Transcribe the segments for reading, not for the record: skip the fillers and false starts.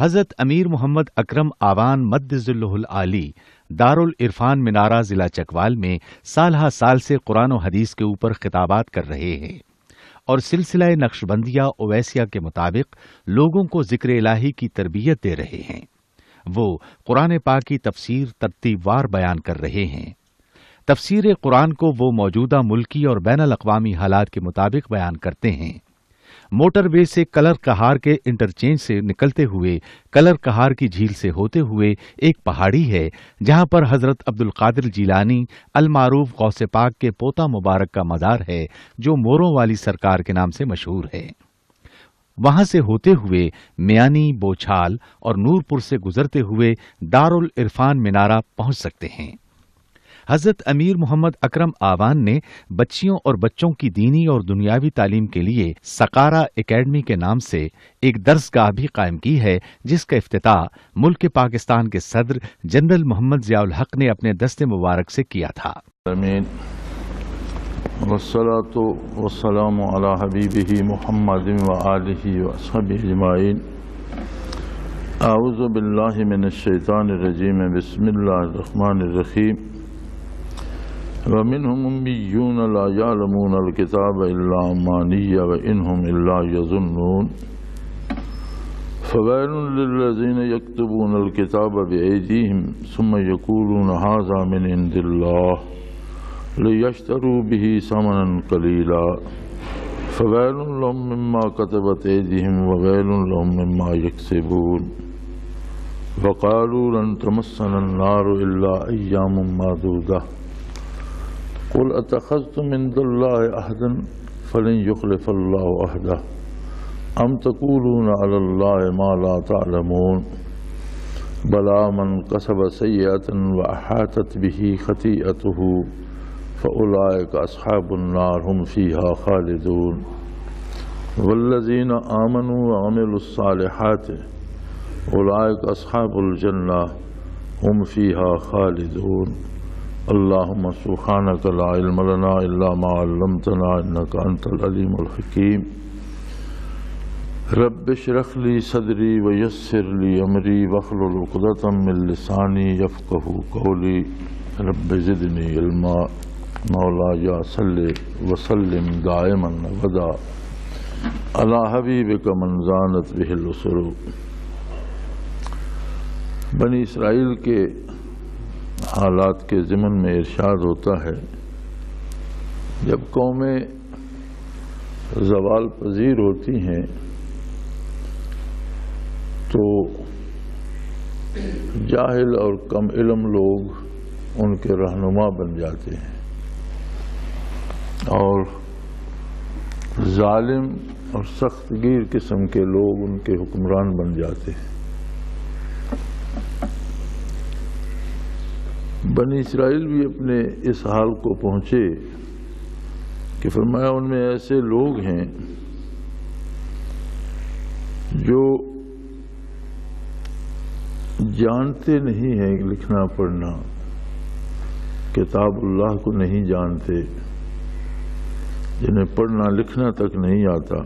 حضرت امیر محمد اکرم آوان مد ظلہ العالی دارالعرفان منارہ ضلع چکوال میں سال ہا سال سے قرآن و حدیث کے اوپر خطابات کر رہے ہیں اور سلسلہ نقشبندیہ اویسیہ کے مطابق لوگوں کو ذکر الہی کی تربیت دے رہے ہیں۔ وہ قرآن پاک کی تفسیر ترتیب وار بیان کر رہے ہیں۔ تفسیر قرآن کو وہ موجودہ ملکی اور بین الاقوامی حالات کے مطابق بیان کرتے ہیں۔ موٹر وے سے کلر کہار کے انٹرچینج سے نکلتے ہوئے کلر کہار کی جھیل سے ہوتے ہوئے ایک پہاڑی ہے جہاں پر حضرت عبد القادر جیلانی المعروف غوث پاک کے پوتا مبارک کا مزار ہے جو موروں والی سرکار کے نام سے مشہور ہے۔ وہاں سے ہوتے ہوئے میانی، بوچھال اور نورپور سے گزرتے ہوئے دارالعرفان منارہ پہنچ سکتے ہیں۔ حضرت امیر محمد اکرم آوان نے بچیوں اور بچوں کی دینی اور دنیاوی تعلیم کے لیے سقارہ اکیڈمی کے نام سے ایک درس گاہ بھی قائم کی ہے جس کا افتتاح ملک پاکستان کے صدر جنرل محمد ضیاء الحق نے اپنے دست مبارک سے کیا تھا۔ والصلاة والسلام علی حبیبہ محمد وآلہ وصحبہ اجمعین۔ اعوذ باللہ من الشیطان الرجیم، بسم اللہ الرحمن الرحیم۔ وَمِنْهُمْ أُمِّيُّونَ لَا يَعْلَمُونَ الْكِتَابَ إِلَّا أَمَانِيَّ وَإِنْهُمْ إِلَّا يَظُنُّونَ فَوَيْلٌ لِلَّذِينَ يَكْتُبُونَ الْكِتَابَ بِأَيْدِيهِمْ ثُمَّ يَقُولُونَ هَذَا مِنْ عِنْدِ اللَّهِ لِيَشْتَرُوا بِهِ ثَمَنًا قَلِيلًا فَوَيْلٌ لَهُم مِّمَّا كَتَبَتْ أَيْدِيهِمْ وَوَيْلٌ لَهُم مِّمَّا يَكْسِبُونَ وَقَالُوا لَن تَمَسَّنَا النَّارُ إِلَّا أَيَّامًا مَّعْدُودَةً قل اتخذتم عند الله عهدا فلن يخلف الله عهده ام تقولون على الله ما لا تعلمون بلى من كسب سيئة وأحاطت به خطيئته فأولئك أصحاب النار هم فيها خالدون والذين آمنوا وعملوا الصالحات أولئك أصحاب الجنة هم فيها خالدون۔ اللہم سبحانک لا علم لنا الا ما علمتنا انک انت العلیم الحکیم۔ رب اشرح لی صدری ویسر لی امری واحلل عقدۃ من لسانی یفقہوا قولی رب زدنی علما۔ مولایا صلی وسلم دائما ابدا علی حبیبک من زانت بہ الاسروق۔ بنی اسرائیل کے حالات کے ضمن میں ارشاد ہوتا ہے جب قومیں زوال پذیر ہوتی ہیں تو جاہل اور کم علم لوگ ان کے رہنما بن جاتے ہیں اور ظالم اور سخت گیر قسم کے لوگ ان کے حکمران بن جاتے ہیں۔ بنی اسرائیل بھی اپنے اس حال کو پہنچے کہ فرمایا ان میں ایسے لوگ ہیں جو جانتے نہیں ہیں لکھنا پڑھنا، کتاب اللہ کو نہیں جانتے، جنہیں پڑھنا لکھنا تک نہیں آتا،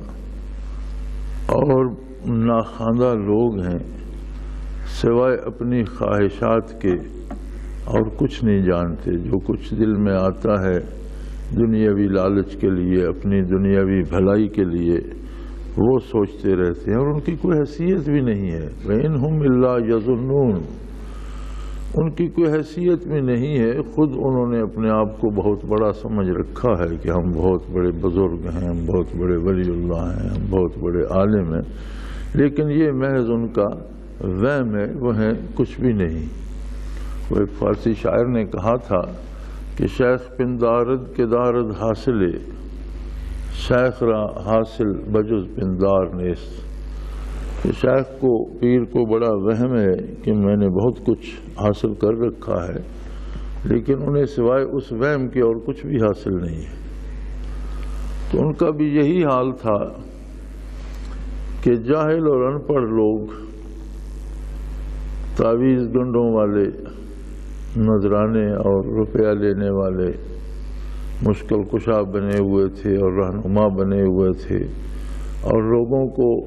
اور ناخواندہ لوگ ہیں سوائے اپنی خواہشات کے اور کچھ نہیں جانتے۔ جو کچھ دل میں آتا ہے دنیاوی لالچ کے لیے، اپنی دنیاوی بھلائی کے لیے وہ سوچتے رہتے ہیں اور ان کی کوئی حیثیت بھی نہیں ہے۔ وَإِنْهُمْ إِلَّا يَظُنُّونَ، ان کی کوئی حیثیت بھی نہیں ہے، خود انہوں نے اپنے آپ کو بہت بڑا سمجھ رکھا ہے کہ ہم بہت بڑے بزرگ ہیں، ہم بہت بڑے ولی اللہ ہیں، ہم بہت بڑے عالم ہیں، لیکن یہ محض ان کا وہم ہے، وہ ہیں کچھ بھی نہیں۔ وہ ایک فارسی شاعر نے کہا تھا کہ شیخ پندارد کے دارد حاصلے، شیخ را حاصل بجز پندار نیست۔ کہ شیخ کو، پیر کو بڑا وہم ہے کہ میں نے بہت کچھ حاصل کر رکھا ہے، لیکن انہیں سوائے اس وہم کے اور کچھ بھی حاصل نہیں ہے۔ تو ان کا بھی یہی حال تھا کہ جاہل اور ان پڑھ لوگ تعویذ گنڈوں والے، نذرانے اور روپیہ لینے والے مشکل کشا بنے ہوئے تھے اور رہنما بنے ہوئے تھے، اور لوگوں کو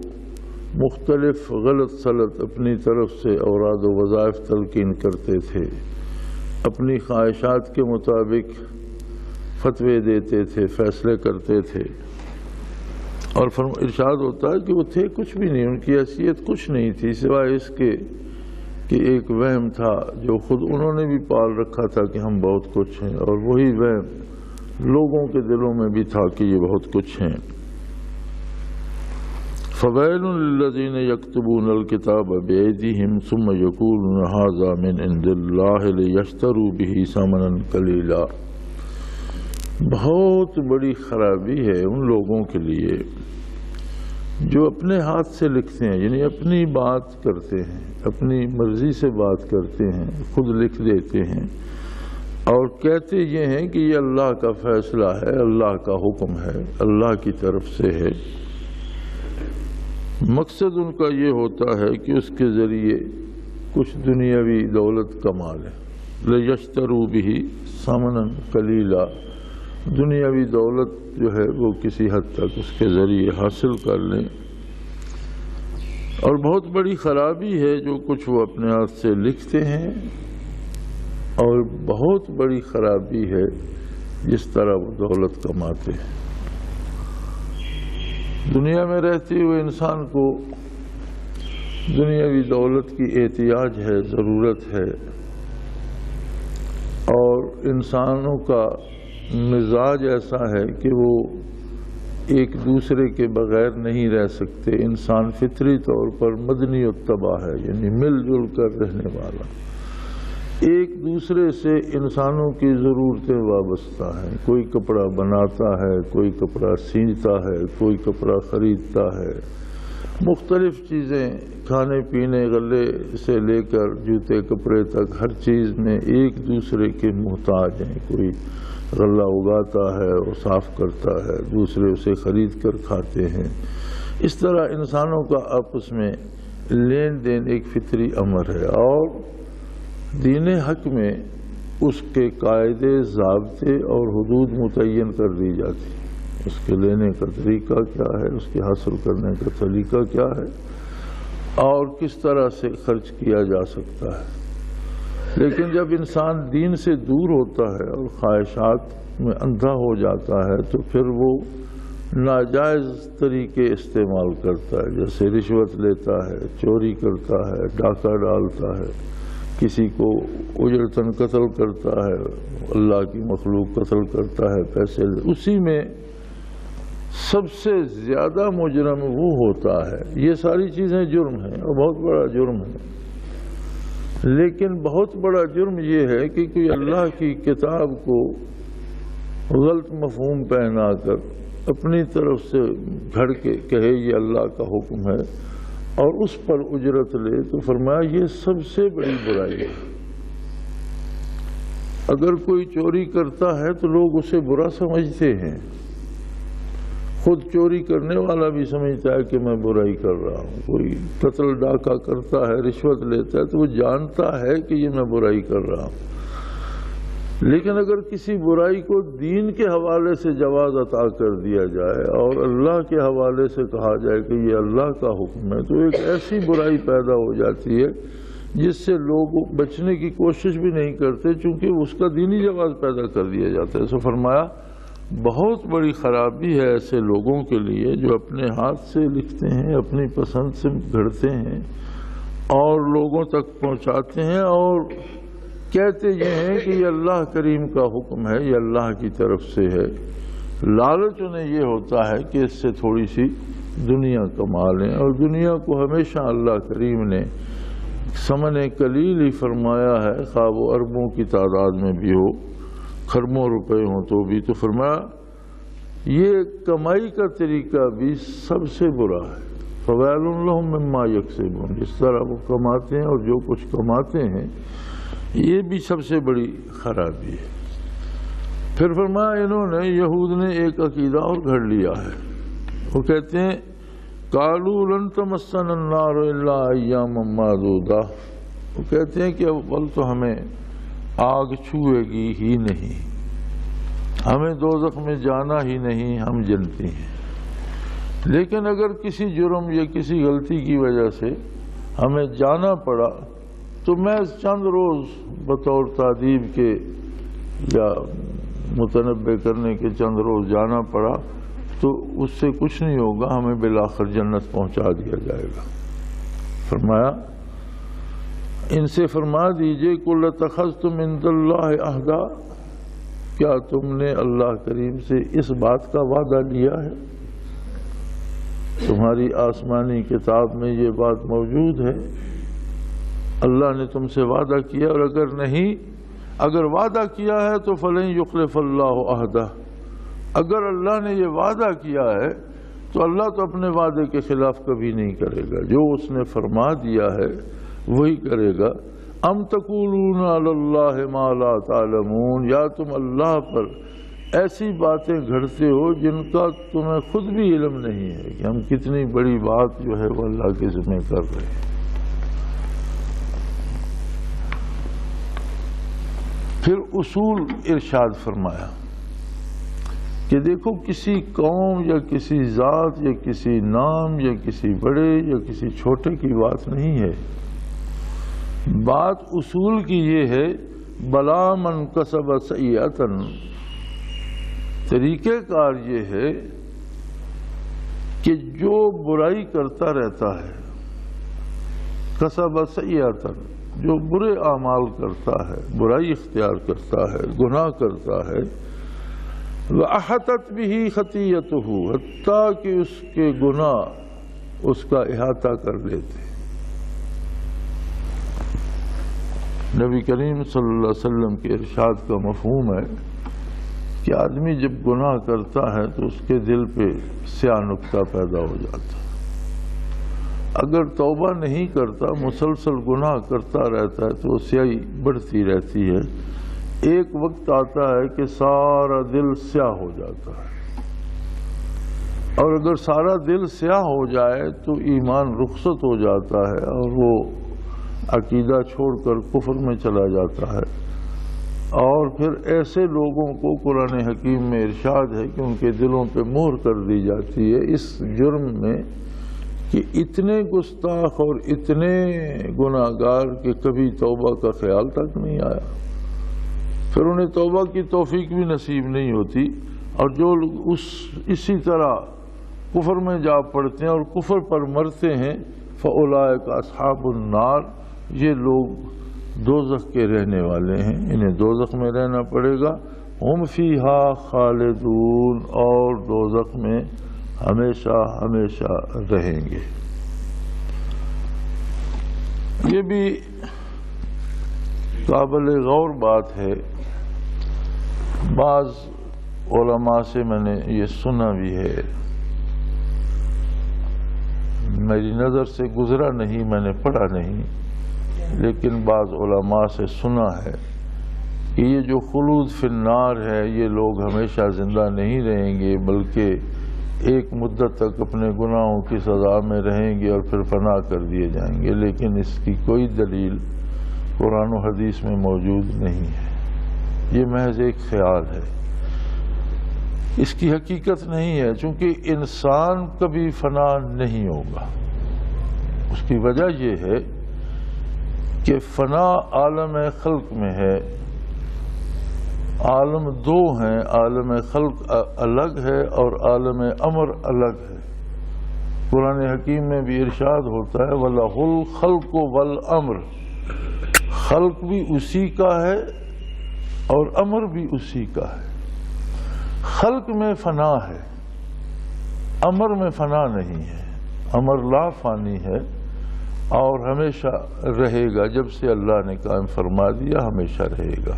مختلف غلط سلط اپنی طرف سے اوراد و وظائف تلقین کرتے تھے، اپنی خواہشات کے مطابق فتوے دیتے تھے، فیصلے کرتے تھے، اور ارشاد ہوتا ہے کہ وہ تھے کچھ بھی نہیں، ان کی حیثیت کچھ نہیں تھی سوائے اس کے کہ ایک وہم تھا جو خود انہوں نے بھی پال رکھا تھا کہ ہم بہت کچھ ہیں، اور وہی وہم لوگوں کے دلوں میں بھی تھا کہ یہ بہت کچھ ہیں۔ فَوَيْلٌ لِّلَّذِينَ يَكْتُبُونَ الْكِتَابَ بِأَيْدِيهِمْ ثُمَّ يَقُولُونَ هَٰذَا مِنْ عِندِ اللَّهِ لِيَشْتَرُوا بِهِ ثَمَنًا قَلِيلًا۔ بہت بڑی خرابی ہے ان لوگوں کے لیے جو اپنے ہاتھ سے لکھتے ہیں، یعنی اپنی بات کرتے ہیں، اپنی مرضی سے بات کرتے ہیں، خود لکھ دیتے ہیں اور کہتے یہ ہیں کہ یہ اللہ کا فیصلہ ہے، اللہ کا حکم ہے، اللہ کی طرف سے ہے۔ مقصد ان کا یہ ہوتا ہے کہ اس کے ذریعے کچھ دنیاوی دولت کما لیں، لِيَشْتَرُوا بِهِ ثَمَنًا قَلِيلًا، دنیاوی دولت جو ہے وہ کسی حد تک اس کے ذریعے حاصل کر لیں۔ اور بہت بڑی خرابی ہے جو کچھ وہ اپنے ہاتھ سے لکھتے ہیں، اور بہت بڑی خرابی ہے جس طرح وہ دولت کماتے ہیں۔ دنیا میں رہتے ہوئے انسان کو دنیاوی دولت کی احتیاج ہے، ضرورت ہے، اور انسانوں کا مزاج ایسا ہے کہ وہ ایک دوسرے کے بغیر نہیں رہ سکتے۔ انسان فطری طور پر مدنی الطبع ہے، یعنی مل جل کر رہنے والا، ایک دوسرے سے انسانوں کی ضرورتیں وابستہ ہیں۔ کوئی کپڑا بناتا ہے، کوئی کپڑا سینتا ہے، کوئی کپڑا خریدتا ہے، مختلف چیزیں کھانے پینے غلے سے لے کر جوتے کپڑے تک ہر چیز میں ایک دوسرے کے محتاج ہیں۔ کوئی غلہ اگاتا ہے اور صاف کرتا ہے، دوسرے اسے خرید کر کھاتے ہیں۔ اس طرح انسانوں کا آپس میں لین دین ایک فطری امر ہے، اور دین حق میں اس کے قاعدے، ضابطے اور حدود متعین کر دی جاتی، اس کے لینے کا طریقہ کیا ہے، اس کے حاصل کرنے کا طریقہ کیا ہے، اور کس طرح سے خرچ کیا جا سکتا ہے۔ لیکن جب انسان دین سے دور ہوتا ہے اور خواہشات میں اندھا ہو جاتا ہے تو پھر وہ ناجائز طریقے استعمال کرتا ہے، جیسے رشوت لیتا ہے، چوری کرتا ہے، ڈاکہ ڈالتا ہے، کسی کو اجرتاً قتل کرتا ہے، اللہ کی مخلوق قتل کرتا ہے پیسے۔ اسی میں سب سے زیادہ مجرم وہ ہوتا ہے۔ یہ ساری چیزیں جرم ہیں اور بہت بڑا جرم ہے، لیکن بہت بڑا جرم یہ ہے کہ کوئی اللہ کی کتاب کو غلط مفہوم پہنا کر اپنی طرف سے گھڑ کے کہے یہ اللہ کا حکم ہے اور اس پر اجرت لے، تو فرمایا یہ سب سے بڑی برائی ہے۔ اگر کوئی چوری کرتا ہے تو لوگ اسے برا سمجھتے ہیں، خود چوری کرنے والا بھی سمجھتا ہے کہ میں برائی کر رہا ہوں۔ کوئی قتل ڈاکہ کرتا ہے، رشوت لیتا ہے، تو وہ جانتا ہے کہ یہ میں برائی کر رہا ہوں۔ لیکن اگر کسی برائی کو دین کے حوالے سے جواز عطا کر دیا جائے اور اللہ کے حوالے سے کہا جائے کہ یہ اللہ کا حکم ہے، تو ایک ایسی برائی پیدا ہو جاتی ہے جس سے لوگ بچنے کی کوشش بھی نہیں کرتے، چونکہ اس کا دینی جواز پیدا کر دیا جاتا ہے۔ سو فرمایا بہت بڑی خرابی ہے ایسے لوگوں کے لیے جو اپنے ہاتھ سے لکھتے ہیں، اپنی پسند سے گھڑتے ہیں اور لوگوں تک پہنچاتے ہیں اور کہتے یہ ہیں کہ یہ اللہ کریم کا حکم ہے، یہ اللہ کی طرف سے ہے۔ لالچ انہیں یہ ہوتا ہے کہ اس سے تھوڑی سی دنیا کما لیں، اور دنیا کو ہمیشہ اللہ کریم نے ثمن قلیل ہی فرمایا ہے، خواہ وہ اربوں کی تعداد میں بھی ہو، خربوں روپے ہوں تو بھی۔ تو فرمایا یہ کمائی کا طریقہ بھی سب سے برا ہے۔ فویل لہم مما یکسبون، جس طرح وہ کماتے ہیں اور جو کچھ کماتے ہیں یہ بھی سب سے بڑی خرابی ہے۔ پھر فرمایا انہوں نے، یہود نے ایک عقیدہ اور گھڑ لیا ہے، وہ کہتے ہیں قالوا لن تمسنا النار الا ایاما معدودہ، وہ کہتے ہیں کہ اول تو ہمیں آگ چھوئے گی ہی نہیں، ہمیں دوزخ میں جانا ہی نہیں، ہم جنتی ہیں، لیکن اگر کسی جرم یا کسی غلطی کی وجہ سے ہمیں جانا پڑا تو محض چند روز بطور تعدیب کے یا متنبہ کرنے کے چند روز جانا پڑا تو اس سے کچھ نہیں ہوگا، ہمیں بالآخر جنت پہنچا دیا جائے گا۔ فرمایا ان سے فرما دیجئے قُلْ اتَّخَذْتُمْ عِندَ اللَّهِ عَهْدًا، کیا تم نے اللہ کریم سے اس بات کا وعدہ لیا ہے؟ تمہاری آسمانی کتاب میں یہ بات موجود ہے، اللہ نے تم سے وعدہ کیا، اور اگر وعدہ کیا ہے تو فَلَن يُخْلِفَ اللَّهُ عَهْدَهُ، اگر اللہ نے یہ وعدہ کیا ہے تو اللہ تو اپنے وعدے کے خلاف کبھی نہیں کرے گا، جو اس نے فرما دیا ہے وہی کرے گا۔ ام تقولون علی اللہ ما لا تعلمون، یا تم اللہ پر ایسی باتیں گھڑتے ہو جن کا تمہیں خود بھی علم نہیں ہے کہ ہم کتنی بڑی بات جو ہے وہ اللہ کے ذمہ کر رہے ہیں۔ پھر اصول ارشاد فرمایا کہ دیکھو کسی قوم یا کسی ذات یا کسی نام یا کسی بڑے یا کسی چھوٹے کی بات نہیں ہے، بات اصول کی یہ ہے بلا من کسب سیئۃ، طریقہ کار یہ ہے کہ جو برائی کرتا رہتا ہے، کسب سیئۃ، جو برے اعمال کرتا ہے، برائی اختیار کرتا ہے، گناہ کرتا ہے، وَأَحَطَتْ بِهِ خَطِيئَتُهُ، حتیٰ کہ اس کے گناہ اس کا احاطہ کر لیتے۔ نبی کریم صلی اللہ علیہ وسلم کے ارشاد کا مفہوم ہے کہ آدمی جب گناہ کرتا ہے تو اس کے دل پہ سیاہ نقطہ پیدا ہو جاتا ہے، اگر توبہ نہیں کرتا، مسلسل گناہ کرتا رہتا ہے تو سیاہی بڑھتی رہتی ہے، ایک وقت آتا ہے کہ سارا دل سیاہ ہو جاتا ہے، اور اگر سارا دل سیاہ ہو جائے تو ایمان رخصت ہو جاتا ہے اور وہ عقیدہ چھوڑ کر کفر میں چلا جاتا ہے۔ اور پھر ایسے لوگوں کو قرآن حکیم میں ارشاد ہے کہ ان کے دلوں پہ مہر کر دی جاتی ہے اس جرم میں کہ اتنے گستاخ اور اتنے گناہگار کہ کبھی توبہ کا خیال تک نہیں آیا، پھر انہیں توبہ کی توفیق بھی نصیب نہیں ہوتی، اور جو لوگ اسی طرح کفر میں جا پڑتے ہیں اور کفر پر مرتے ہیں فَأُولَٰئِکَ أَصْحَابُ النَّارِ، یہ لوگ دوزخ کے رہنے والے ہیں، انہیں دوزخ میں رہنا پڑے گا، ہم فیہا خالدون، اور دوزخ میں ہمیشہ ہمیشہ رہیں گے۔ یہ بھی قابل غور بات ہے، بعض علماء سے میں نے یہ سنا بھی ہے، میری نظر سے گزرا نہیں، میں نے پڑھا نہیں، لیکن بعض علماء سے سنا ہے کہ یہ جو خلود فی النار ہے، یہ لوگ ہمیشہ زندہ نہیں رہیں گے بلکہ ایک مدت تک اپنے گناہوں کی سزا میں رہیں گے اور پھر فنا کر دیے جائیں گے، لیکن اس کی کوئی دلیل قرآن و حدیث میں موجود نہیں ہے، یہ محض ایک خیال ہے، اس کی حقیقت نہیں ہے، چونکہ انسان کبھی فنا نہیں ہوگا۔ اس کی وجہ یہ ہے کہ فنا عالم خلق میں ہے، عالم دو ہیں، عالم خلق الگ ہے اور عالم امر الگ ہے۔ قرآن حکیم میں بھی ارشاد ہوتا ہے وَلَهُ الْخَلْقُ وَالْأَمْرُ، خلق بھی اسی کا ہے اور امر بھی اسی کا ہے۔ خلق میں فنا ہے، امر میں فنا نہیں ہے، امر لا فانی ہے اور ہمیشہ رہے گا، جب سے اللہ نے قائم فرما دیا ہمیشہ رہے گا۔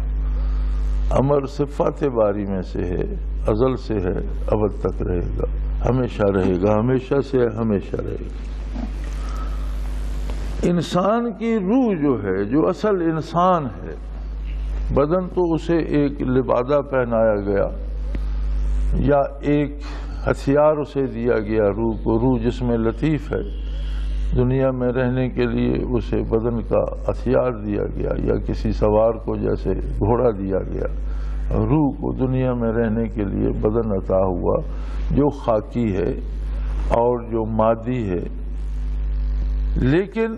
امر صفات باری میں سے ہے، ازل سے ہے، ابد تک رہے گا، ہمیشہ رہے گا، ہمیشہ سے ہمیشہ رہے گا۔ انسان کی روح جو ہے، جو اصل انسان ہے، بدن تو اسے ایک لبادہ پہنایا گیا یا ایک ہتھیار اسے دیا گیا، روح کو، روح جس میں لطیف ہے، دنیا میں رہنے کے لیے اسے بدن کا ہتھیار دیا گیا، یا کسی سوار کو جیسے گھوڑا دیا گیا، روح کو دنیا میں رہنے کے لیے بدن عطا ہوا جو خاکی ہے، اور جو مادی ہے، لیکن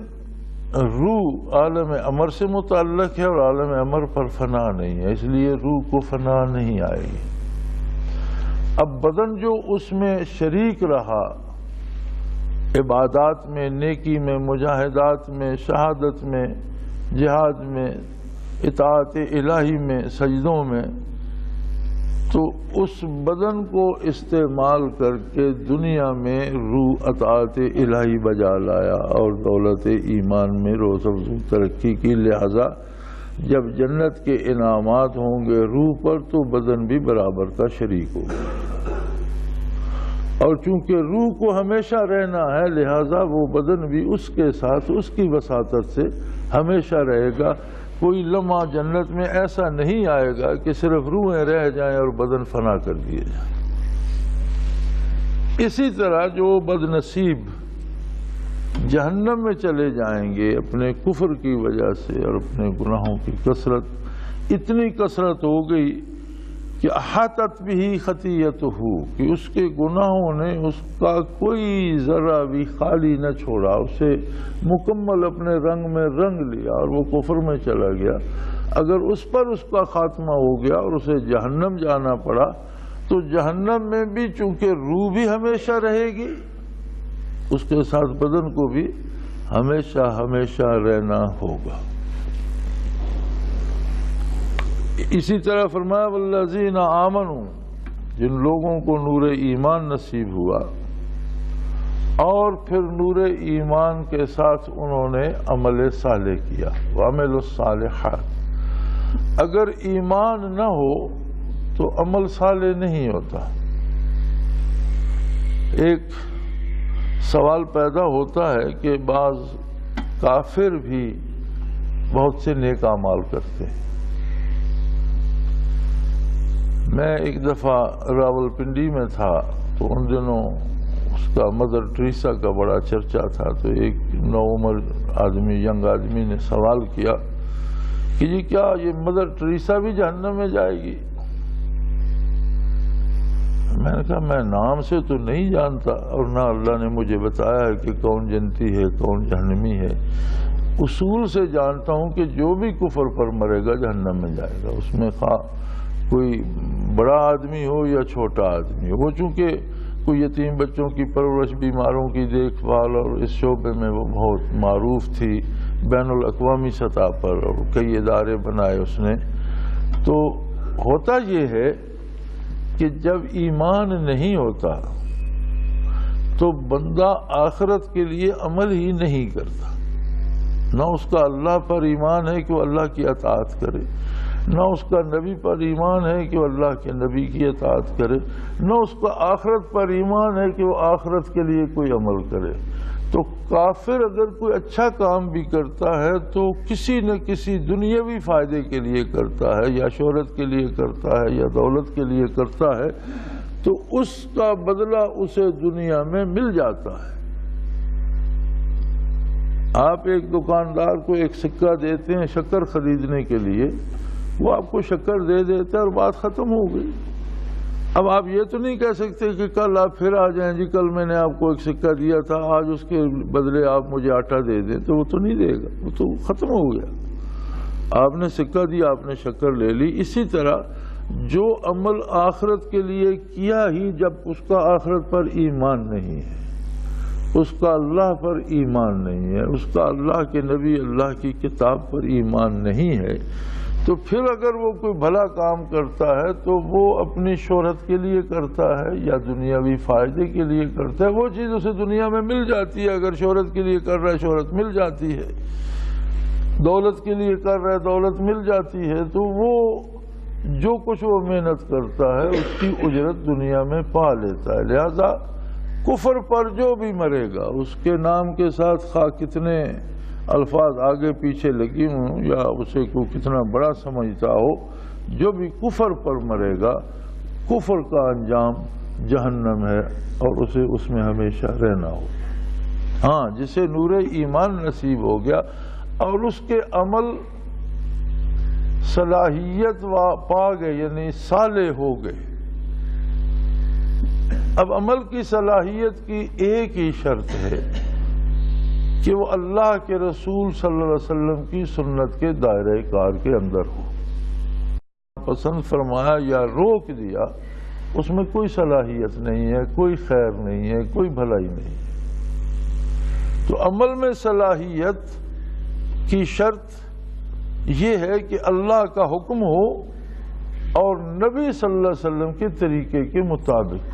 روح عالم امر سے متعلق ہے اور عالم امر پر فنا نہیں ہے، اس لیے روح کو فنا نہیں آئے گی۔ اب بدن جو اس میں شریک رہا، عبادات میں، نیکی میں، مجاہدات میں، شہادت میں، جہاد میں، اطاعت الہی میں، سجدوں میں، تو اس بدن کو استعمال کر کے دنیا میں روح اطاعت الہی بجا لایا اور دولت ایمان میں روز افزوں ترقی کی۔ لہذا جب جنت کے انعامات ہوں گے روح پر تو بدن بھی برابر کا شریک ہوگا، اور چونکہ روح کو ہمیشہ رہنا ہے لہذا وہ بدن بھی اس کے ساتھ اس کی وساطت سے ہمیشہ رہے گا۔ کوئی لمحہ جنت میں ایسا نہیں آئے گا کہ صرف روحیں رہ جائیں اور بدن فنا کر دیے جائیں۔ اسی طرح جو بد نصیب جہنم میں چلے جائیں گے اپنے کفر کی وجہ سے اور اپنے گناہوں کی کثرت، اتنی کثرت ہو گئی کہ احاطت بھی خطیئتہ، کہ اس کے گناہوں نے اس کا کوئی ذرہ بھی خالی نہ چھوڑا، اسے مکمل اپنے رنگ میں رنگ لیا اور وہ کفر میں چلا گیا۔ اگر اس پر اس کا خاتمہ ہو گیا اور اسے جہنم جانا پڑا تو جہنم میں بھی چونکہ روح بھی ہمیشہ رہے گی، اس کے ساتھ بدن کو بھی ہمیشہ ہمیشہ رہنا ہوگا۔ اسی طرح فرمایا والذین آمنوا، جن لوگوں کو نور ایمان نصیب ہوا اور پھر نور ایمان کے ساتھ انہوں نے عمل صالح کیا، وعملوا الصالحات۔ اگر ایمان نہ ہو تو عمل صالح نہیں ہوتا۔ ایک سوال پیدا ہوتا ہے کہ بعض کافر بھی بہت سے نیک اعمال کرتے ہیں۔ میں ایک دفعہ راولپنڈی میں تھا تو ان دنوں اس کا مدر ٹریسا کا بڑا چرچا تھا، تو ایک نوعمر آدمی، ینگ آدمی نے سوال کیا کہ جی کیا یہ مدر ٹریسا بھی جہنم میں جائے گی؟ میں نے کہا میں نام سے تو نہیں جانتا اور نہ اللہ نے مجھے بتایا ہے کہ کون جنتی ہے کون جہنمی ہے، اصول سے جانتا ہوں کہ جو بھی کفر پر مرے گا جہنم میں جائے گا، اس میں خواہ کوئی بڑا آدمی ہو یا چھوٹا آدمی ہو۔ وہ چونکہ کوئی یتیم بچوں کی پرورش، بیماروں کی دیکھ بھال اور اس شعبے میں وہ بہت معروف تھی بین الاقوامی سطح پر، اور کئی ادارے بنائے اس نے۔ تو ہوتا یہ ہے کہ جب ایمان نہیں ہوتا تو بندہ آخرت کے لیے عمل ہی نہیں کرتا، نہ اس کا اللہ پر ایمان ہے کہ وہ اللہ کی اطاعت کرے، نہ اس کا نبی پر ایمان ہے کہ وہ اللہ کے نبی کی اطاعت کرے، نہ اس کا آخرت پر ایمان ہے کہ وہ آخرت کے لیے کوئی عمل کرے۔ تو کافر اگر کوئی اچھا کام بھی کرتا ہے تو کسی نہ کسی دنیاوی فائدے کے لیے کرتا ہے، یا شہرت کے لیے کرتا ہے، یا دولت کے لیے کرتا ہے، تو اس کا بدلہ اسے دنیا میں مل جاتا ہے۔ آپ ایک دکاندار کو ایک سکہ دیتے ہیں شکر خریدنے کے لیے، وہ آپ کو شکر دے دیتا ہے اور بات ختم ہو گئی۔ اب آپ یہ تو نہیں کہہ سکتے کہ کل آپ پھر آ جائیں، جی کل میں نے آپ کو ایک سکہ دیا تھا آج اس کے بدلے آپ مجھے آٹا دے دیں، تو وہ تو نہیں دے گا، وہ تو ختم ہو گیا۔ آپ نے سکہ دیا، آپ نے شکر لے لی۔ اسی طرح جو عمل آخرت کے لیے کیا ہی جب اس کا آخرت پر ایمان نہیں ہے، اس کا اللہ پر ایمان نہیں ہے، اس کا اللہ کے نبی اللہ کی کتاب پر ایمان نہیں ہے، تو پھر اگر وہ کوئی بھلا کام کرتا ہے تو وہ اپنی شہرت کے لیے کرتا ہے یا دنیاوی فائدے کے لیے کرتا ہے۔ وہ چیز اسے دنیا میں مل جاتی ہے، اگر شہرت کے لیے کر رہا ہے شہرت مل جاتی ہے، دولت کے لیے کر رہا ہے دولت مل جاتی ہے، تو وہ جو کچھ وہ محنت کرتا ہے اس کی اجرت دنیا میں پا لیتا ہے۔ لہذا کفر پر جو بھی مرے گا اس کے نام کے ساتھ خواہ کتنے الفاظ آگے پیچھے لگی ہوں یا اسے کوئی کتنا بڑا سمجھتا ہو، جو بھی کفر پر مرے گا کفر کا انجام جہنم ہے اور اسے اس میں ہمیشہ رہنا ہو۔ ہاں، جسے نور ایمان نصیب ہو گیا اور اس کے عمل صلاحیت پا گئے، یعنی صالح ہو گئے، اب عمل کی صلاحیت کی ایک ہی شرط ہے کہ وہ اللہ کے رسول صلی اللہ علیہ وسلم کی سنت کے دائرہ کار کے اندر ہو. پسند فرمایا یا روک دیا اس میں کوئی صلاحیت نہیں ہے، کوئی خیر نہیں ہے، کوئی بھلائی نہیں ہے. تو عمل میں صلاحیت کی شرط یہ ہے کہ اللہ کا حکم ہو اور نبی صلی اللہ علیہ وسلم کے طریقے کے مطابق.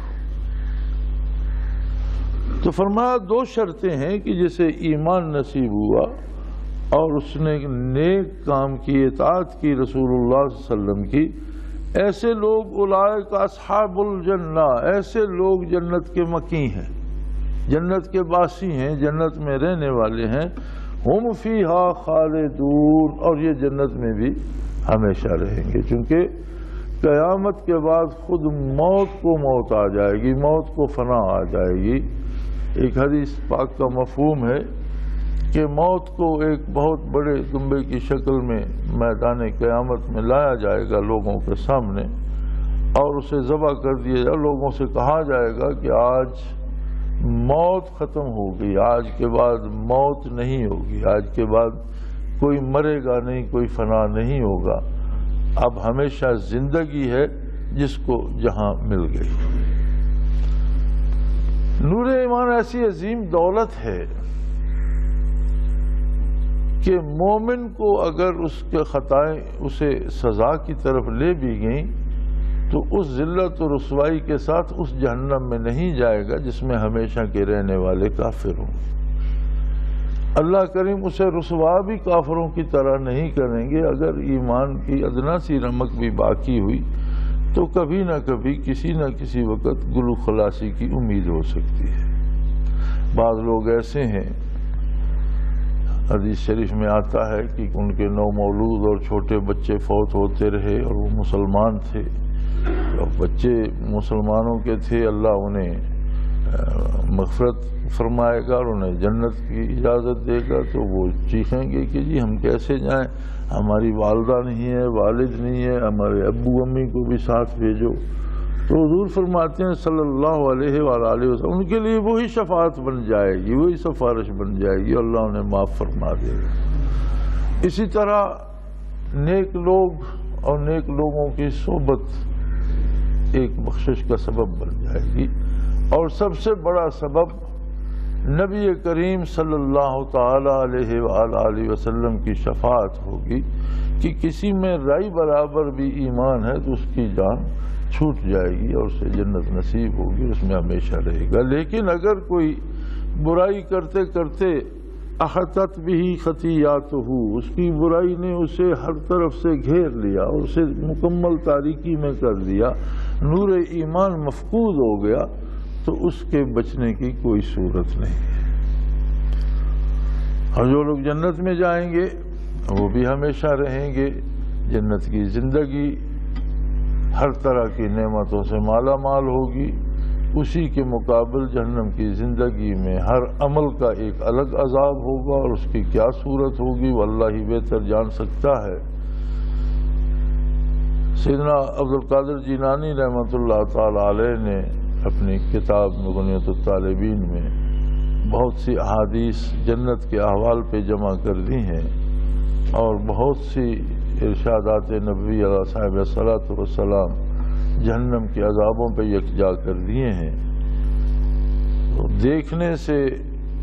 تو فرمایا دو شرطیں ہیں کہ جسے ایمان نصیب ہوا اور اس نے نیک کام کی اطاعت کی رسول اللہ صلی اللہ علیہ وسلم کی، ایسے لوگ اولئک اصحاب الجنہ، ایسے لوگ جنت کے مکی ہیں، جنت کے باسی ہیں، جنت میں رہنے والے ہیں. ہم فیہا خالدون، اور یہ جنت میں بھی ہمیشہ رہیں گے. چونکہ قیامت کے بعد خود موت کو موت آ جائے گی، موت کو فنا آ جائے گی. ایک حدیث پاک کا مفہوم ہے کہ موت کو ایک بہت بڑے دمبے کی شکل میں میدان قیامت میں لایا جائے گا لوگوں کے سامنے، اور اسے ذبح کر دیا جائے. لوگوں سے کہا جائے گا کہ آج موت ختم ہوگی، آج کے بعد موت نہیں ہوگی، آج کے بعد کوئی مرے گا نہیں، کوئی فنا نہیں ہوگا، اب ہمیشہ زندگی ہے جس کو جہاں مل گئی. نور ایمان ایسی عظیم دولت ہے کہ مومن کو اگر اس کے خطائیں اسے سزا کی طرف لے بھی گئیں تو اس ذلت و رسوائی کے ساتھ اس جہنم میں نہیں جائے گا جس میں ہمیشہ کے رہنے والے کافر ہوں. اللہ کریم اسے رسوا بھی کافروں کی طرح نہیں کریں گے. اگر ایمان کی ادنا سی رمق بھی باقی ہوئی تو کبھی نہ کبھی کسی نہ کسی وقت گلو خلاصی کی امید ہو سکتی ہے. بعض لوگ ایسے ہیں، حدیث شریف میں آتا ہے کہ ان کے نومولود اور چھوٹے بچے فوت ہوتے رہے اور وہ مسلمان تھے. جب بچے مسلمانوں کے تھے اللہ انہیں مغفرت فرمائے گا اور انہیں جنت کی اجازت دے گا تو وہ چیخیں گے کہ جی ہم کیسے جائیں، ہماری والدہ نہیں ہے، والد نہیں ہے، ہمارے ابو امی کو بھی ساتھ بھیجو. تو حضور فرماتے ہیں صلی اللہ علیہ وآلہ وسلم ان کے لیے وہی شفاعت بن جائے گی، وہی سفارش بن جائے گی، اللہ انہیں معاف فرما دے گا. اسی طرح نیک لوگ اور نیک لوگوں کی صحبت ایک بخشش کا سبب بن جائے گی. اور سب سے بڑا سبب نبی کریم صلی اللہ تعالی علیہ وآلہ وسلم کی شفاعت ہوگی کہ کسی میں رائی برابر بھی ایمان ہے تو اس کی جان چھوٹ جائے گی اور اسے جنت نصیب ہوگی، اس میں ہمیشہ رہے گا. لیکن اگر کوئی برائی کرتے کرتے احاطت بھی خطیئاتہ، اس کی برائی نے اسے ہر طرف سے گھیر لیا اور اسے مکمل تاریکی میں کر دیا، نور ایمان مفقود ہو گیا، تو اس کے بچنے کی کوئی صورت نہیں ہے. اور جو لوگ جنت میں جائیں گے وہ بھی ہمیشہ رہیں گے. جنت کی زندگی ہر طرح کی نعمتوں سے مالا مال ہوگی. اسی کے مقابل جہنم کی زندگی میں ہر عمل کا ایک الگ عذاب ہوگا اور اس کی کیا صورت ہوگی وہ اللہ ہی بہتر جان سکتا ہے. سیدنا عبدالقادر جیلانی رحمۃ اللہ تعالی علیہ نے اپنی کتاب مغنیۃ الطالبین میں بہت سی احادیث جنت کے احوال پہ جمع کر دی ہیں اور بہت سی ارشادات نبوی علیہ صاحب الصلاۃ والسلام جہنم کے عذابوں پہ یکجا کر دیے ہیں. تو دیکھنے سے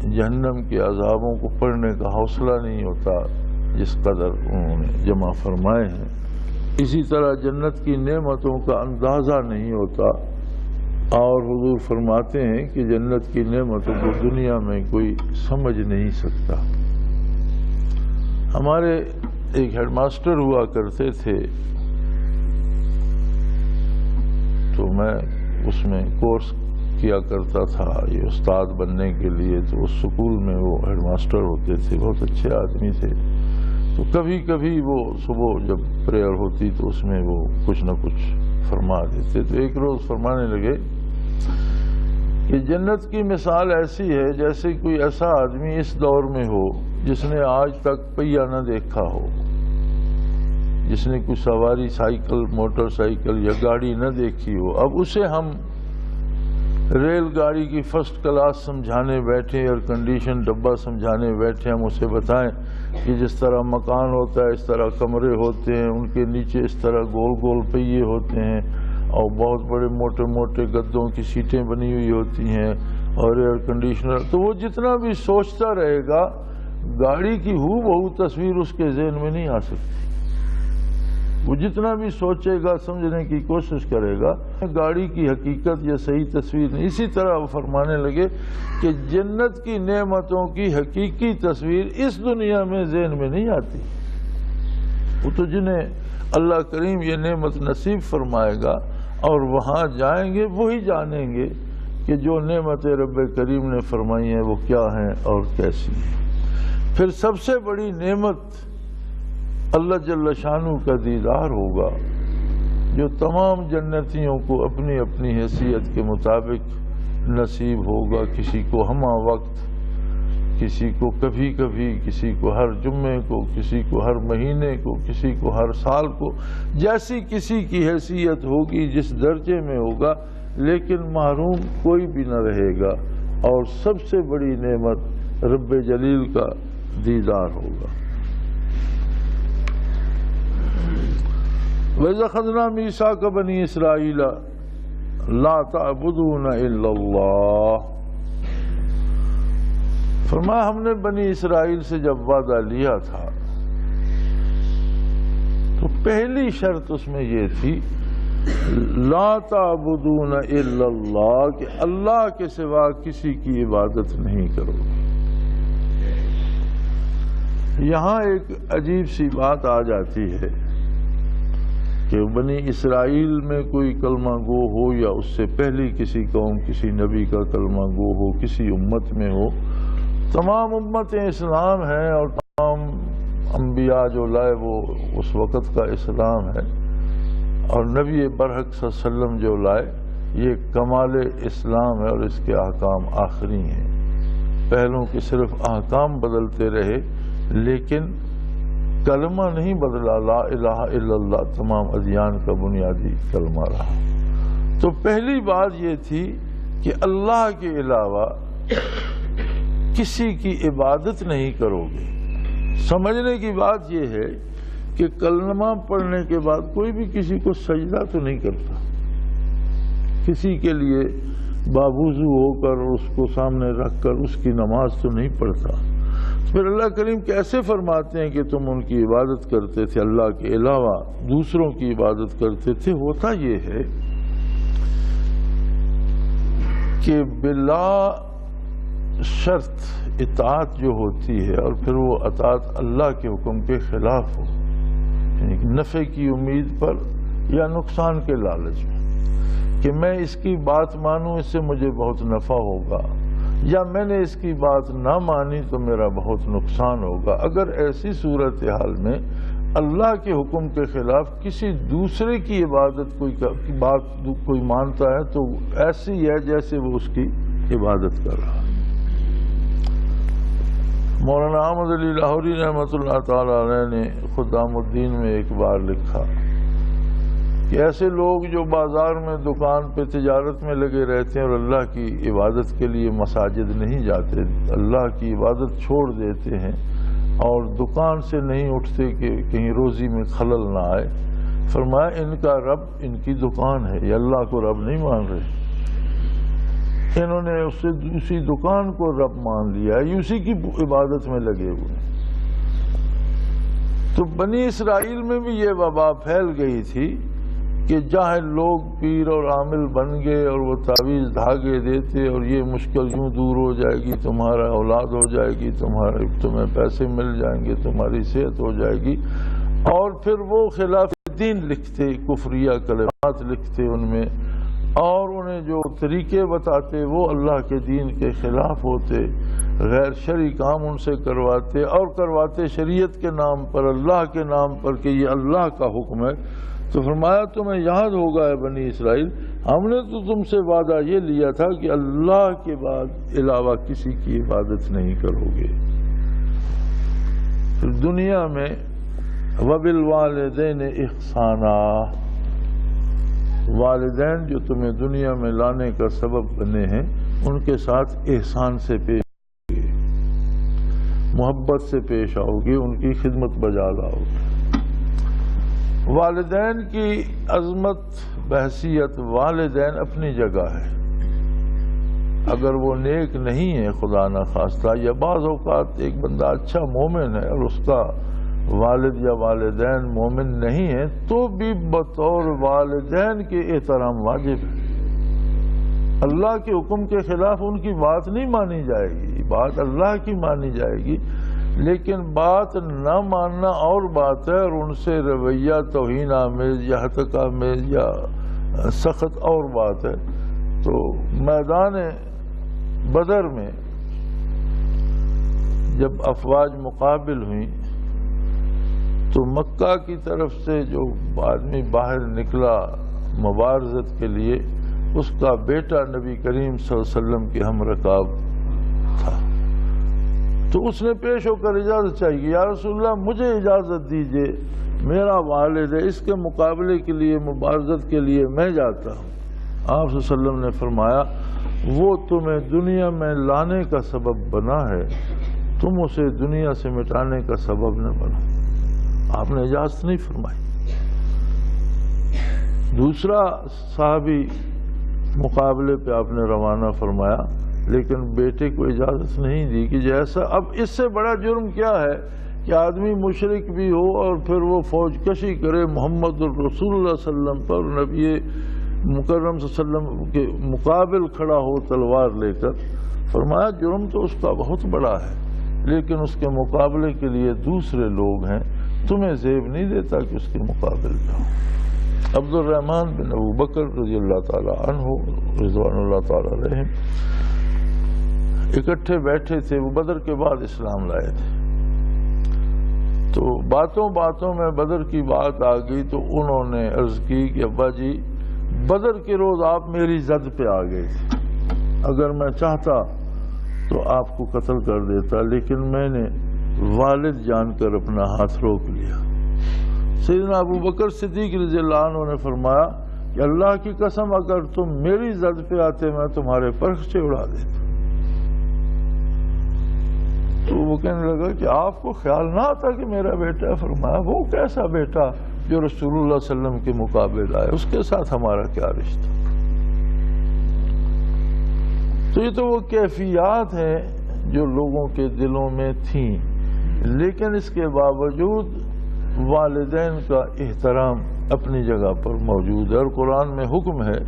جہنم کے عذابوں کو پڑھنے کا حوصلہ نہیں ہوتا جس قدر انہوں نے جمع فرمائے ہیں. اسی طرح جنت کی نعمتوں کا اندازہ نہیں ہوتا اور حضور فرماتے ہیں کہ جنت کی نعمتوں کو دنیا میں کوئی سمجھ نہیں سکتا. ہمارے ایک ہیڈ ماسٹر ہوا کرتے تھے تو میں اس میں کورس کیا کرتا تھا یہ استاد بننے کے لیے. تو اس سکول میں وہ ہیڈ ماسٹر ہوتے تھے، بہت اچھے آدمی تھے. تو کبھی کبھی وہ صبح جب پریئر ہوتی تو اس میں وہ کچھ نہ کچھ فرما دیتے. تو ایک روز فرمانے لگے کہ جنت کی مثال ایسی ہے جیسے کوئی ایسا آدمی اس دور میں ہو جس نے آج تک پہیہ نہ دیکھا ہو، جس نے کوئی سواری سائیکل موٹر سائیکل یا گاڑی نہ دیکھی ہو. اب اسے ہم ریل گاڑی کی فرسٹ کلاس سمجھانے بیٹھے، ایئر کنڈیشن ڈبہ سمجھانے بیٹھے، ہم اسے بتائیں کہ جس طرح مکان ہوتا ہے اس طرح کمرے ہوتے ہیں، ان کے نیچے اس طرح گول گول پہیے ہوتے ہیں اور بہت بڑے موٹے موٹے گدوں کی سیٹیں بنی ہوئی ہوتی ہیں اور ایئر کنڈیشنر، تو وہ جتنا بھی سوچتا رہے گا گاڑی کی ہو بہو تصویر اس کے ذہن میں نہیں آ سکتی۔ وہ جتنا بھی سوچے گا، سمجھنے کی کوشش کرے گا، گاڑی کی حقیقت یا صحیح تصویر نہیں۔ اسی طرح وہ فرمانے لگے کہ جنت کی نعمتوں کی حقیقی تصویر اس دنیا میں ذہن میں نہیں آتی۔ وہ تو جنہیں اللہ کریم یہ نعمت نصیب فرمائے گا اور وہاں جائیں گے وہی جانیں گے کہ جو نعمت رب کریم نے فرمائی ہیں وہ کیا ہیں اور کیسی ہیں۔ پھر سب سے بڑی نعمت اللہ جل شانہ کا دیدار ہوگا، جو تمام جنتیوں کو اپنی اپنی حیثیت کے مطابق نصیب ہوگا، کسی کو ہمہ وقت، کسی کو کبھی کبھی، کسی کو ہر جمعے کو، کسی کو ہر مہینے کو، کسی کو ہر سال کو، جیسی کسی کی حیثیت ہوگی، جس درجے میں ہوگا، لیکن محروم کوئی بھی نہ رہے گا۔ اور سب سے بڑی نعمت رب جلیل کا دیدار ہوگا۔ وَإِذْ أَخَذْنَا مِيثَاقَ بَنِي إِسْرَائِيلَ لَا تَعْبُدُونَ إِلَّا اللَّهَ، فرمایا ہم نے بنی اسرائیل سے جب وعدہ لیا تھا تو پہلی شرط اس میں یہ تھی لا تعبدون الا اللہ، کہ اللہ کے سوا کسی کی عبادت نہیں کرو۔ یہاں ایک عجیب سی بات آ جاتی ہے کہ بنی اسرائیل میں کوئی کلمہ گو ہو یا اس سے پہلی کسی قوم، کسی نبی کا کلمہ گو ہو، کسی امت میں ہو، تمام امتیں اسلام ہیں اور تمام انبیاء جو لائے وہ اس وقت کا اسلام ہے، اور نبی برحق صلی اللہ علیہ وسلم جو لائے یہ کمال اسلام ہے اور اس کے احکام آخری ہیں۔ پہلوں کے صرف احکام بدلتے رہے لیکن کلمہ نہیں بدلا، لا الہ الا اللہ تمام ادیان کا بنیادی کلمہ رہا۔ تو پہلی بات یہ تھی کہ اللہ کے علاوہ کسی کی عبادت نہیں کرو گے۔ سمجھنے کی بات یہ ہے کہ کلمہ پڑھنے کے بعد کوئی بھی کسی کو سجدہ تو نہیں کرتا، کسی کے لیے باوضو ہو کر اس کو سامنے رکھ کر اس کی نماز تو نہیں پڑھتا۔ پھر اللہ کریم کیسے فرماتے ہیں کہ تم ان کی عبادت کرتے تھے، اللہ کے علاوہ دوسروں کی عبادت کرتے تھے؟ ہوتا یہ ہے کہ بلا شرط اطاعت جو ہوتی ہے اور پھر وہ اطاعت اللہ کے حکم کے خلاف ہو، یعنی نفع کی امید پر یا نقصان کے لالچ میں، کہ میں اس کی بات مانوں اس سے مجھے بہت نفع ہوگا، یا میں نے اس کی بات نہ مانی تو میرا بہت نقصان ہوگا۔ اگر ایسی صورتحال میں اللہ کے حکم کے خلاف کسی دوسرے کی عبادت کوئی مانتا ہے تو ایسی ہے جیسے وہ اس کی عبادت کر رہا ہے۔ مولانا احمد علی لاہوری رحمۃ اللہ تعالی علیہ نے خدام الدین میں ایک بار لکھا کہ ایسے لوگ جو بازار میں دکان پہ تجارت میں لگے رہتے ہیں اور اللہ کی عبادت کے لیے مساجد نہیں جاتے، اللہ کی عبادت چھوڑ دیتے ہیں اور دکان سے نہیں اٹھتے کہ کہیں روزی میں خلل نہ آئے، فرمایا ان کا رب ان کی دکان ہے، یہ اللہ کو رب نہیں مان رہے، انہوں نے اس سے دوسری دکان کو رب مان لیا ہے، اسی کی عبادت میں لگے ہوئے ہیں۔ تو بنی اسرائیل میں بھی یہ وبا پھیل گئی تھی کہ جاہل لوگ پیر اور عامل بن گئے اور وہ تعویذ دھاگے دیتے اور یہ مشکل یوں دور ہو جائے گی، تمہارا اولاد ہو جائے گی، تمہیں پیسے مل جائیں گے، تمہاری صحت ہو جائے گی، اور پھر وہ خلاف دین لکھتے، کفریہ کلمات لکھتے ان میں، اور انہیں جو طریقے بتاتے وہ اللہ کے دین کے خلاف ہوتے، غیر شرعی کام ان سے کرواتے، اور کرواتے شریعت کے نام پر، اللہ کے نام پر کہ یہ اللہ کا حکم ہے۔ تو فرمایا تمہیں یاد ہوگا اے بنی اسرائیل، ہم نے تو تم سے وعدہ یہ لیا تھا کہ اللہ کے بعد علاوہ کسی کی عبادت نہیں کرو گے۔ پھر دنیا میں وَبِالْوَالِدَيْنِ إِحْسَانًا، والدین جو تمہیں دنیا میں لانے کا سبب بنے ہیں ان کے ساتھ احسان سے پیش آؤ گے، محبت سے پیش آؤ گے، ان کی خدمت بجا لاؤ گے۔ والدین کی عظمت بحیثیت والدین اپنی جگہ ہے، اگر وہ نیک نہیں ہے خدا نہ خواستہ، یا بعض اوقات ایک بندہ اچھا مومن ہے اور اس کا والد یا والدین مومن نہیں ہے تو بھی بطور والدین کے احترام واجب ہے۔ اللہ کے حکم کے خلاف ان کی بات نہیں مانی جائے گی، بات اللہ کی مانی جائے گی، لیکن بات نہ ماننا اور بات ہے، اور ان سے رویہ توہین آمیز یا ہتک آمیز یا سخت اور بات ہے۔ تو میدان بدر میں جب افواج مقابل ہوئیں تو مکہ کی طرف سے جو آدمی باہر نکلا مبارزت کے لیے، اس کا بیٹا نبی کریم صلی اللہ علیہ وسلم کے ہم رکاب تھا، تو اس نے پیش ہو کر اجازت چاہیے، یا رسول اللہ مجھے اجازت دیجئے، میرا والد ہے، اس کے مقابلے کے لیے مبارزت کے لیے میں جاتا ہوں۔ آپ صلی اللہ علیہ وسلم نے فرمایا وہ تمہیں دنیا میں لانے کا سبب بنا ہے، تم اسے دنیا سے مٹانے کا سبب نہ بنو۔ آپ نے اجازت نہیں فرمائی۔ دوسرا صحابی مقابلے پہ آپ نے روانہ فرمایا، لیکن بیٹے کو اجازت نہیں دی کہ جیسا اب اس سے بڑا جرم کیا ہے کہ آدمی مشرک بھی ہو اور پھر وہ فوج کشی کرے محمد الرسول اللہ صلی اللہ علیہ وسلم پر، نبی مکرم صلی اللہ علیہ وسلم کے مقابل کھڑا ہو تلوار لے کر۔ فرمایا جرم تو اس کا بہت بڑا ہے، لیکن اس کے مقابلے کے لیے دوسرے لوگ ہیں، تمہیں زیب نہیں دیتا کہ اس کے مقابل جاؤ۔ عبد الرحمن بن ابو بکر رضی اللہ تعالی عنہ رضوان اللہ تعالی علیہم اکٹھے بیٹھے تھے، وہ بدر کے بعد اسلام لائے تھے، تو باتوں باتوں میں بدر کی بات آ گئی تو انہوں نے عرض کی کہ ابا جی بدر کے روز آپ میری زد پہ آ گئے تھے، اگر میں چاہتا تو آپ کو قتل کر دیتا، لیکن میں نے والد جان کر اپنا ہاتھ روک لیا۔ سیدنا ابو بکر صدیق رضی اللہ عنہ نے فرمایا کہ اللہ کی قسم اگر تم میری زد پہ آتے میں تمہارے پرخچے اڑا دیتا۔ تو وہ کہنے لگا کہ آپ کو خیال نہ آتا کہ میرا بیٹا ہے؟ فرمایا وہ کیسا بیٹا جو رسول اللہ صلی اللہ علیہ وسلم کے مقابل آئے، اس کے ساتھ ہمارا کیا رشتہ؟ تو یہ تو وہ کیفیات ہیں جو لوگوں کے دلوں میں تھیں، لیکن اس کے باوجود والدین کا احترام اپنی جگہ پر موجود ہے، اور قرآن میں حکم ہے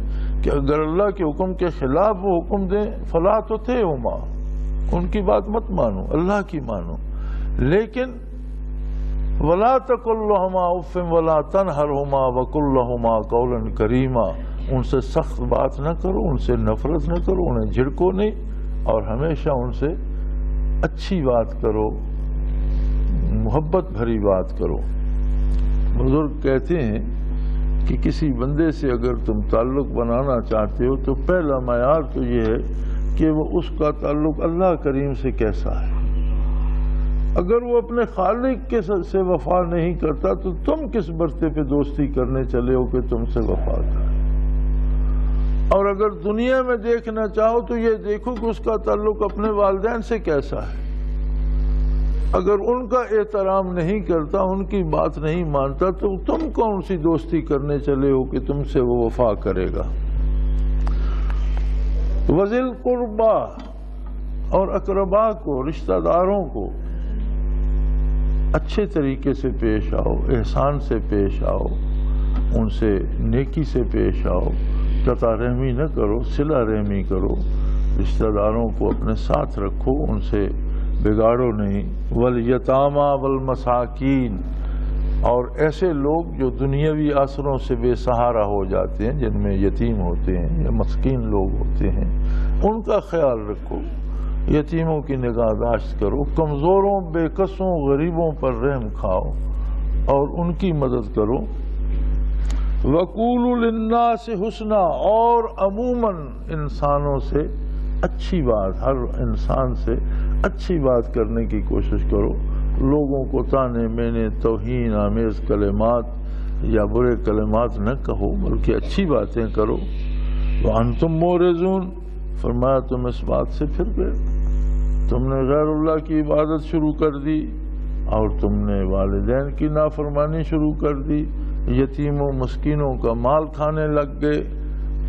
کہ اگر اللہ کے حکم کے خلاف وہ حکم دیں فلا تطعہما، ان کی بات مت مانو، اللہ کی مانو، لیکن ولا تقل لہما اف ولا تنہرہما وقل لہما قولا کریما، ان سے سخت بات نہ کرو، ان سے نفرت نہ کرو، انہیں جھڑکو نہیں، اور ہمیشہ ان سے اچھی بات کرو، محبت بھری بات کرو۔ بزرگ کہتے ہیں کہ کسی بندے سے اگر تم تعلق بنانا چاہتے ہو تو پہلا معیار تو یہ ہے کہ وہ اس کا تعلق اللہ کریم سے کیسا ہے۔ اگر وہ اپنے خالق کے سے وفا نہیں کرتا تو تم کس برتے پہ دوستی کرنے چلے ہو کہ تم سے وفا کرے؟ اور اگر دنیا میں دیکھنا چاہو تو یہ دیکھو کہ اس کا تعلق اپنے والدین سے کیسا ہے۔ اگر ان کا احترام نہیں کرتا، ان کی بات نہیں مانتا، تو تم کون سی دوستی کرنے چلے ہو کہ تم سے وہ وفا کرے گا؟ وذی القربا، اور اقربا کو، رشتہ داروں کو اچھے طریقے سے پیش آؤ، احسان سے پیش آؤ، ان سے نیکی سے پیش آؤ، قطع رحمی نہ کرو، صلہ رحمی کرو، رشتہ داروں کو اپنے ساتھ رکھو، ان سے بگاڑو نہیں۔ والیتامی والمساکین، اور ایسے لوگ جو دنیاوی آسروں سے بے سہارا ہو جاتے ہیں، جن میں یتیم ہوتے ہیں یا مسکین لوگ ہوتے ہیں، ان کا خیال رکھو، یتیموں کی نگہداشت کرو، کمزوروں، بے کسوں، غریبوں پر رحم کھاؤ اور ان کی مدد کرو۔ وَقُولُوا لِلنَّاسِ حُسْنًا، اور عموماً انسانوں سے اچھی بات، ہر انسان سے اچھی بات کرنے کی کوشش کرو، لوگوں کو طعنے مینے، توہین آمیز کلمات یا برے کلمات نہ کہو بلکہ اچھی باتیں کرو. وَأَنْتُمْ مُعْرِضُونَ فرمایا تم اس بات سے پھر گئے, تم نے غیر اللہ کی عبادت شروع کر دی اور تم نے والدین کی نافرمانی شروع کر دی, یتیموں مسکینوں کا مال کھانے لگ گئے,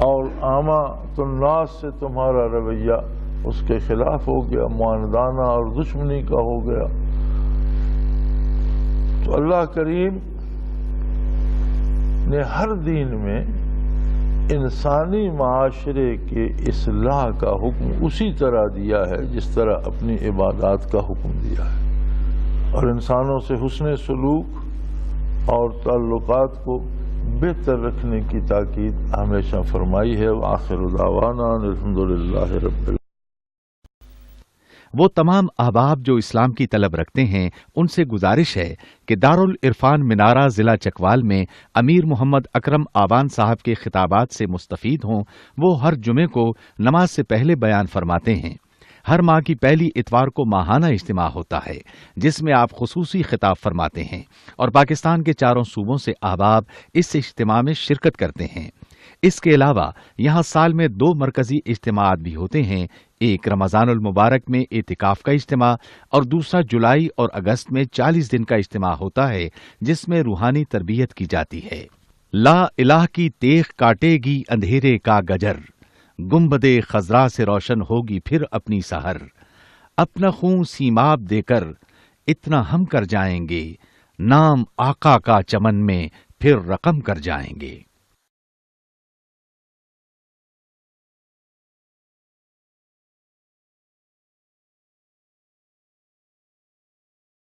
اور عامۃ الناس سے تمہارا رویہ اس کے خلاف ہو گیا, معاندانہ اور دشمنی کا ہو گیا. تو اللہ کریم نے ہر دین میں انسانی معاشرے کے اصلاح کا حکم اسی طرح دیا ہے جس طرح اپنی عبادات کا حکم دیا ہے, اور انسانوں سے حسن سلوک اور تعلقات کو بہتر رکھنے کی تاکید ہمیشہ فرمائی ہے. وآخر دعوانا الحمدللہ رب العالمین. وہ تمام احباب جو اسلام کی طلب رکھتے ہیں ان سے گزارش ہے کہ دارالعرفان منارہ ضلع چکوال میں امیر محمد اکرم آوان صاحب کے خطابات سے مستفید ہوں. وہ ہر جمعے کو نماز سے پہلے بیان فرماتے ہیں. ہر ماہ کی پہلی اتوار کو ماہانہ اجتماع ہوتا ہے جس میں آپ خصوصی خطاب فرماتے ہیں, اور پاکستان کے چاروں صوبوں سے احباب اس اجتماع میں شرکت کرتے ہیں. اس کے علاوہ یہاں سال میں 2 مرکزی اجتماعات بھی ہوتے ہیں, ایک رمضان المبارک میں اعتکاف کا اجتماع اور دوسرا جولائی اور اگست میں 40 دن کا اجتماع ہوتا ہے جس میں روحانی تربیت کی جاتی ہے. لا الہ کی تیغ کاٹے گی اندھیرے کا گجر, گنبدے خضرا سے روشن ہوگی پھر اپنی سحر, اپنا خون سیماب دے کر اتنا ہم کر جائیں گے, نام آقا کا چمن میں پھر رقم کر جائیں گے.